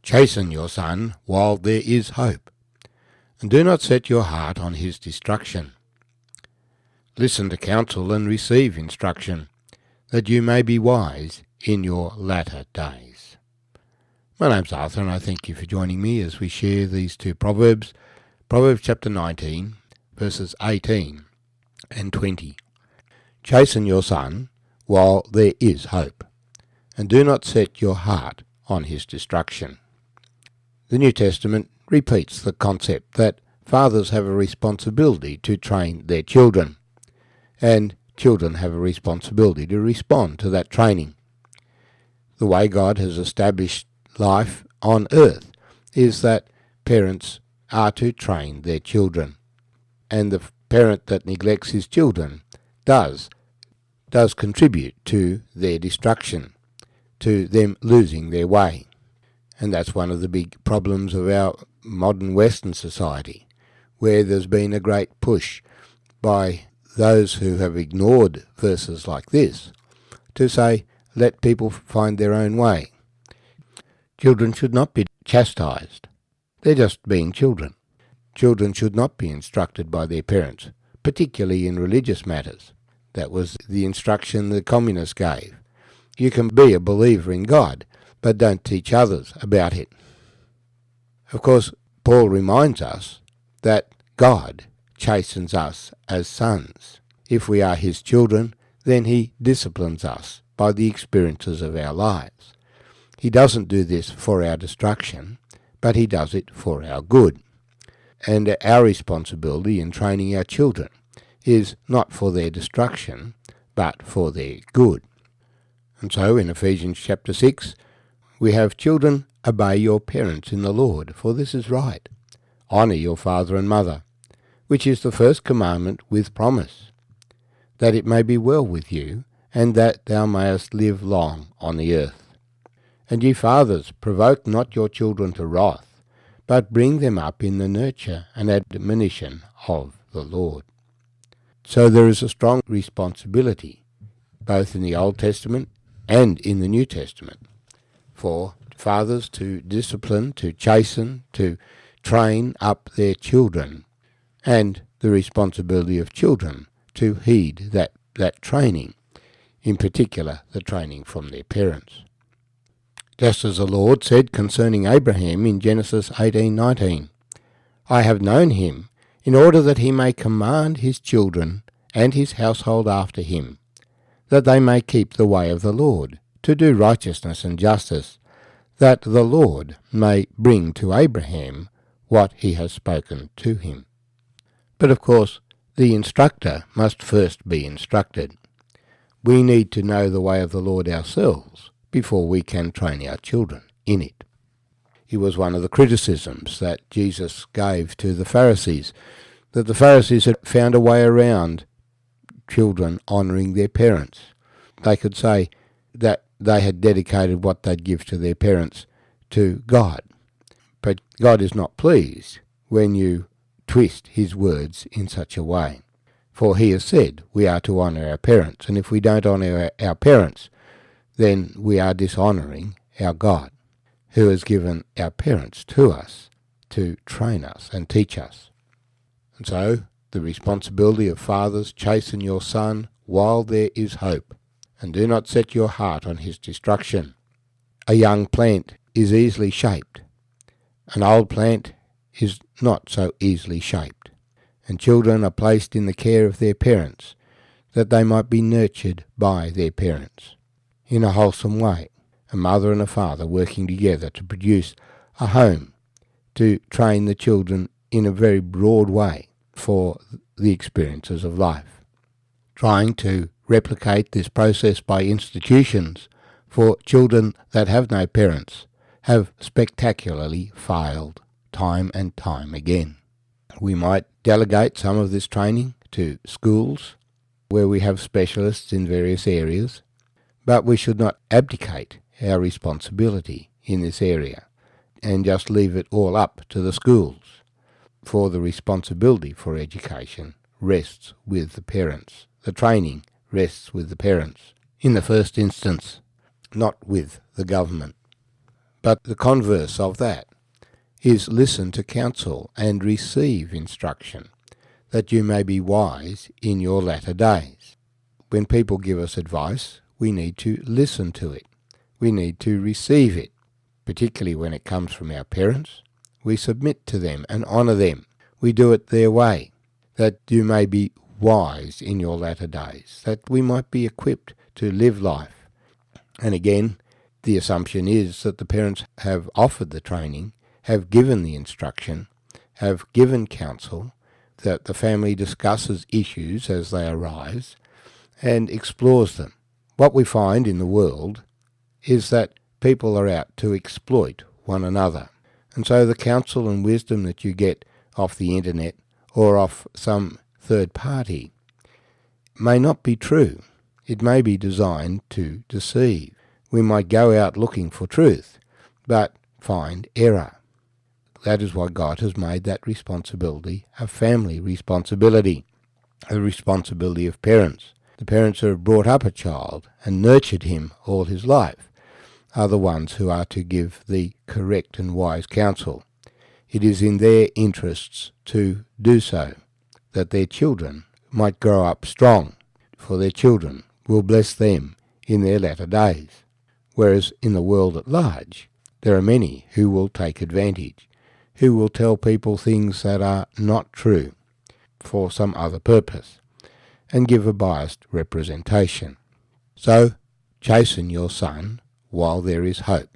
Chasten your son while there is hope, and do not set your heart on his destruction. Listen to counsel and receive instruction, that you may be wise in your latter days. My name's Arthur, and I thank you for joining me as we share these two Proverbs. Proverbs chapter 19, verses 18 and 20. Chasten your son while there is hope, and do not set your heart on his destruction. The New Testament repeats the concept that fathers have a responsibility to train their children, and children have a responsibility to respond to that training. The way God has established life on earth is that parents are to train their children, and the parent that neglects his children does contribute to their destruction, to them losing their way. And that's one of the big problems of our modern Western society, where there's been a great push by those who have ignored verses like this to say, let people find their own way. Children should not be chastised. They're just being children. Children should not be instructed by their parents, particularly in religious matters. That was the instruction the communists gave. You can be a believer in God, but don't teach others about it. Of course, Paul reminds us that God chastens us as sons. If we are his children, then he disciplines us by the experiences of our lives. He doesn't do this for our destruction, but he does it for our good. And our responsibility in training our children is not for their destruction, but for their good. And so in Ephesians chapter 6, we have, children, obey your parents in the Lord, for this is right. Honour your father and mother, which is the first commandment with promise, that it may be well with you, and that thou mayest live long on the earth. And ye fathers, provoke not your children to wrath, but bring them up in the nurture and admonition of the Lord. So there is a strong responsibility, both in the Old Testament and in the New Testament, for fathers to discipline, to chasten, to train up their children, and the responsibility of children to heed that training, in particular the training from their parents. Just as the Lord said concerning Abraham in Genesis 18:19, I have known him in order that he may command his children and his household after him, that they may keep the way of the Lord, to do righteousness and justice, that the Lord may bring to Abraham what he has spoken to him. But of course, the instructor must first be instructed. We need to know the way of the Lord ourselves before we can train our children in it. It was one of the criticisms that Jesus gave to the Pharisees, that the Pharisees had found a way around children honouring their parents. They could say that they had dedicated what they'd give to their parents to God. But God is not pleased when you twist his words in such a way. For he has said we are to honour our parents, and if we don't honour our parents, then we are dishonouring our God, who has given our parents to us to train us and teach us. And so, the responsibility of fathers, chasten your son while there is hope, and do not set your heart on his destruction. A young plant is easily shaped. An old plant is not so easily shaped, and children are placed in the care of their parents, that they might be nurtured by their parents in a wholesome way, a mother and a father working together to produce a home, to train the children in a very broad way for the experiences of life. Trying to replicate this process by institutions for children that have no parents have spectacularly failed time and time again. We might delegate some of this training to schools where we have specialists in various areas, but we should not abdicate our responsibility in this area and just leave it all up to the schools, for the responsibility for education rests with the parents. The training rests with the parents, in the first instance, not with the government. But the converse of that is listen to counsel and receive instruction, that you may be wise in your latter days. When people give us advice, we need to listen to it. We need to receive it, particularly when it comes from our parents. We submit to them and honour them. We do it their way, that you may be wise in your latter days, that we might be equipped to live life. And again, the assumption is that the parents have offered the training, have given the instruction, have given counsel, that the family discusses issues as they arise and explores them. What we find in the world is that people are out to exploit one another. And so the counsel and wisdom that you get off the internet or off some third party may not be true. It may be designed to deceive. We might go out looking for truth, but find error. That is why God has made that responsibility a family responsibility, a responsibility of parents. The parents who have brought up a child and nurtured him all his life are the ones who are to give the correct and wise counsel. It is in their interests to do so, that their children might grow up strong, for their children will bless them in their latter days. Whereas in the world at large, there are many who will take advantage, who will tell people things that are not true for some other purpose, and give a biased representation. So, chasten your son while there is hope.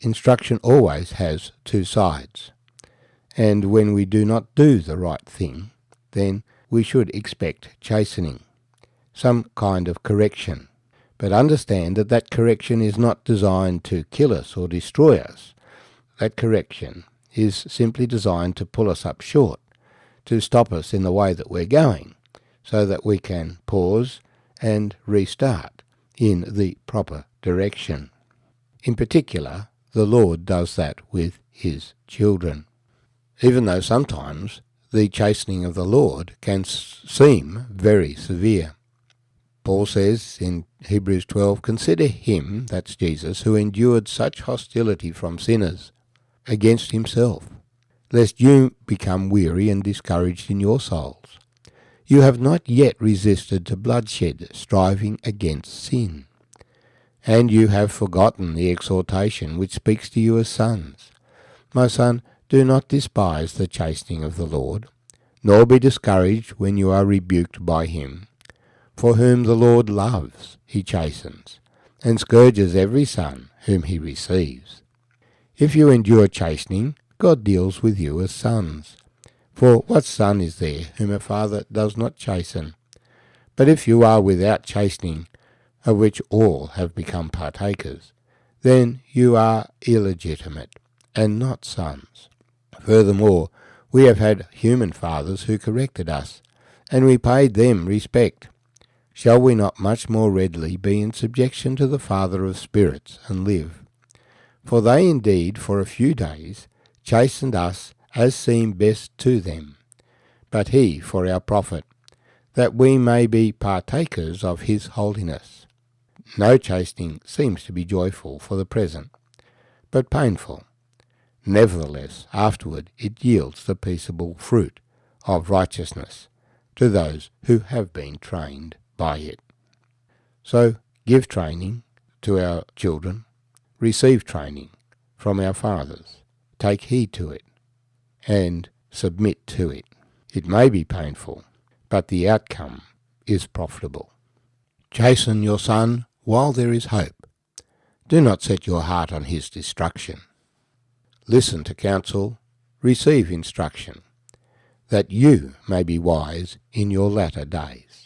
Instruction always has two sides, and when we do not do the right thing, then we should expect chastening, some kind of correction. But understand that that correction is not designed to kill us or destroy us. That correction is simply designed to pull us up short, to stop us in the way that we're going, so that we can pause and restart in the proper direction. In particular, the Lord does that with his children. Even though sometimes the chastening of the Lord can seem very severe. Paul says in Hebrews 12, "Consider him," that's Jesus, "who endured such hostility from sinners against himself, lest you become weary and discouraged in your souls. You have not yet resisted to bloodshed, striving against sin. And you have forgotten the exhortation which speaks to you as sons. My son, do not despise the chastening of the Lord, nor be discouraged when you are rebuked by him. For whom the Lord loves, he chastens, and scourges every son whom he receives. If you endure chastening, God deals with you as sons. For what son is there whom a father does not chasten? But if you are without chastening, of which all have become partakers, then you are illegitimate, and not sons. Furthermore, we have had human fathers who corrected us, and we paid them respect. Shall we not much more readily be in subjection to the Father of spirits, and live? For they indeed for a few days chastened us as seemed best to them, but he for our profit, that we may be partakers of his holiness. No chastening seems to be joyful for the present, but painful. Nevertheless, afterward it yields the peaceable fruit of righteousness to those who have been trained by it. So give training to our children, receive training from our fathers, take heed to it, and submit to it. It may be painful, but the outcome is profitable. Chasten your son while there is hope. Do not set your heart on his destruction. Listen to counsel, receive instruction, that you may be wise in your latter days.